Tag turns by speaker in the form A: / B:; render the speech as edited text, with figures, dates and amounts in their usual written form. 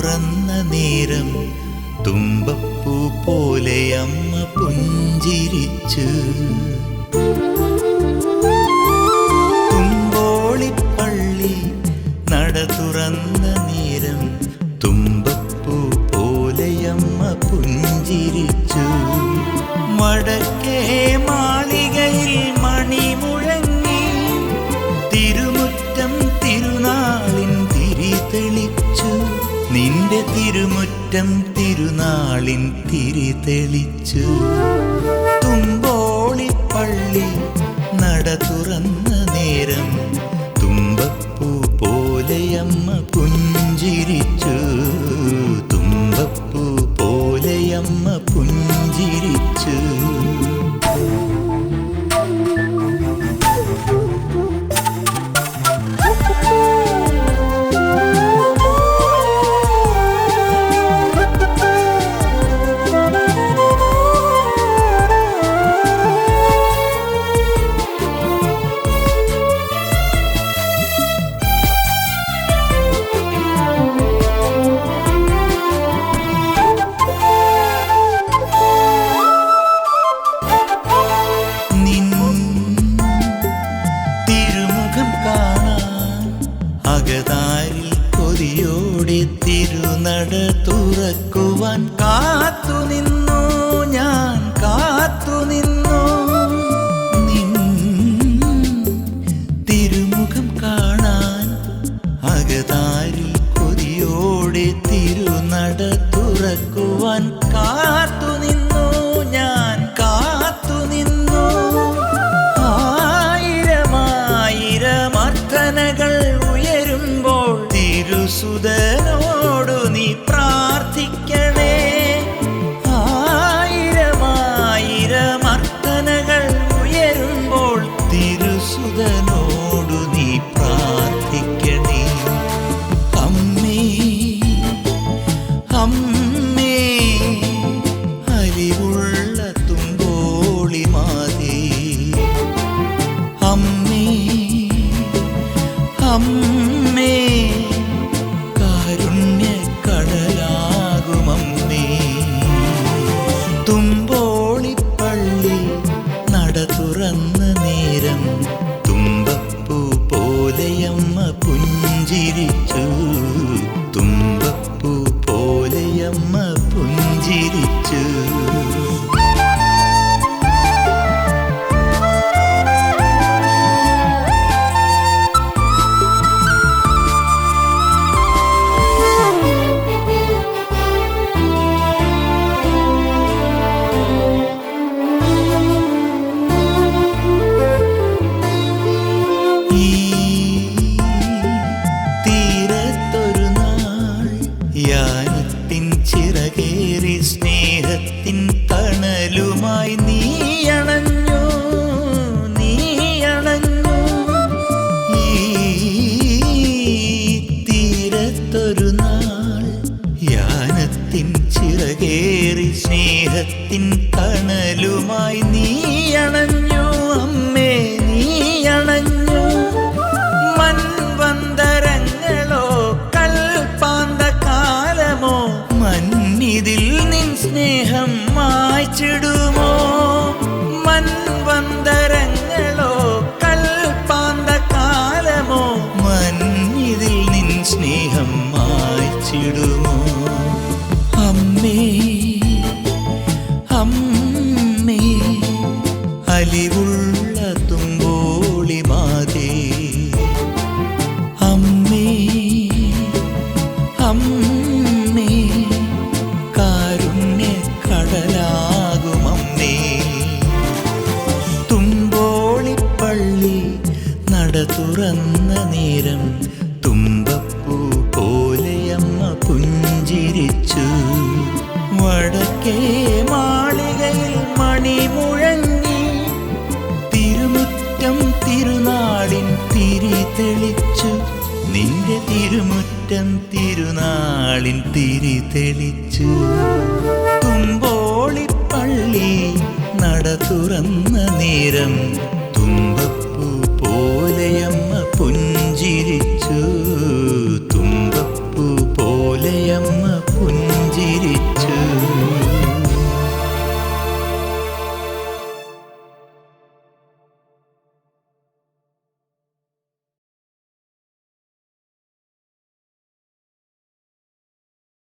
A: തുറന്ന നേരം തുമ്പപ്പൂ പോലെ അമ്മ പുഞ്ചിരിച്ചു. തുമ്പോളിപ്പള്ളി നട തുറന്ന നേരം തുമ്പപ്പൂ പോലെ അമ്മ പുഞ്ചിരിച്ചു. വടക്കേ മാളികയിൽ മണി മുഴങ്ങി തിരുമുറ്റം തിരുനാളിൻ തിരി തെളിച്ചു. നിന്റെ തിരുമുറ്റം തിരുനാളിൻ തിരി തെളിച്ചു. തുമ്പോളിപ്പള്ളി നട തുറന്ന നേരം തുമ്പപ്പൂ പോലെയമ്മ പുഞ്ചിരിച്ചു. തുമ്പപ്പൂ പോലെയമ്മ പുഞ്ചിരിച്ചു. അകതാരിൽ കൊതിയോടെ തിരുനട തുറക്കുവാൻ കാത്തുനിന്നു ഞാൻ കാത്തുനിന്നു. നിൻ തിരുമുഖം കാണാൻ അകതാരിൽ കൊതിയോടെ തിരുനട തുറക്കുവാൻ കാത്തുനിന്നു ഞാൻ കാത്തുനിന്നു. ആയിരമായിരം അർത്ഥനകൾ ഉയരുമ്പോൾ തിരുസുതനോടു നീ പ്രാർത്ഥിക്കണേ. ആയിരമായിരം അർത്ഥനകൾ ഉയരുമ്പോൾ തിരുസുതനോടു നീ പ്രാർത്ഥിക്കണേ. അമ്മേ അമ്മേ അലിവുള്ള തുമ്പോളി മാതേ. അമ്മേ അമ്മേ കാരുണ്യക്കടലാകുമമ്മേ. തുമ്പോളിപ്പള്ളി നട തുറന്ന നേരം തുമ്പപ്പൂ പോലെയമ്മ പുഞ്ചിരിച്ചു. തുമ്പപ്പൂ പോലെയമ്മ പുഞ്ചിരിച്ചു. യാനത്തിൻ ചിറകേറി സ്നേഹത്തിൻ തണലുമായി നീയണഞ്ഞു നീയണഞ്ഞു. ഈ തീരത്തൊരു നാൾ യാനത്തിൻ ചിറകേറി സ്നേഹത്തിൻ തണലുമായി നീയണഞ്ഞു. അമ്മേ നീയണഞ്ഞു. മൺവന്തരങ്ങളോ കൽപ്പാന്തകാലമോ മന്നിതിൽ നിൻ സ്നേഹം മായ്ച്ചിടുമോ. മൺവന്തരങ്ങളോ കൽപ്പാന്തകാലമോ മന്നിതിൽ നിൻ സ്നേഹം മായ്ച്ചിടുമോ. അമ്മേ അമ്മേ അലിവുള്ള തുമ്പോളി മാതേ. അമ്മേ അമ്മേ കാരുണ്യക്കടലാകുമമ്മേ. തുമ്പോളിപ്പള്ളി നട തുറന്ന നേരം തുമ്പപ്പൂ പോലെയമ്മ പുഞ്ചിരിച്ചു. വടക്കേ മാളികയിൽ മണി മുഴങ്ങി തിരുമുറ്റം തിരുനാളിൻ തിരി തെളിച്ചു. നിന്റെ തിരുമുറ്റം തിരുനാളിൻ തിരി തെളിച്ചു. തുമ്പോളിപ്പള്ളി നട തുറന്ന നേരം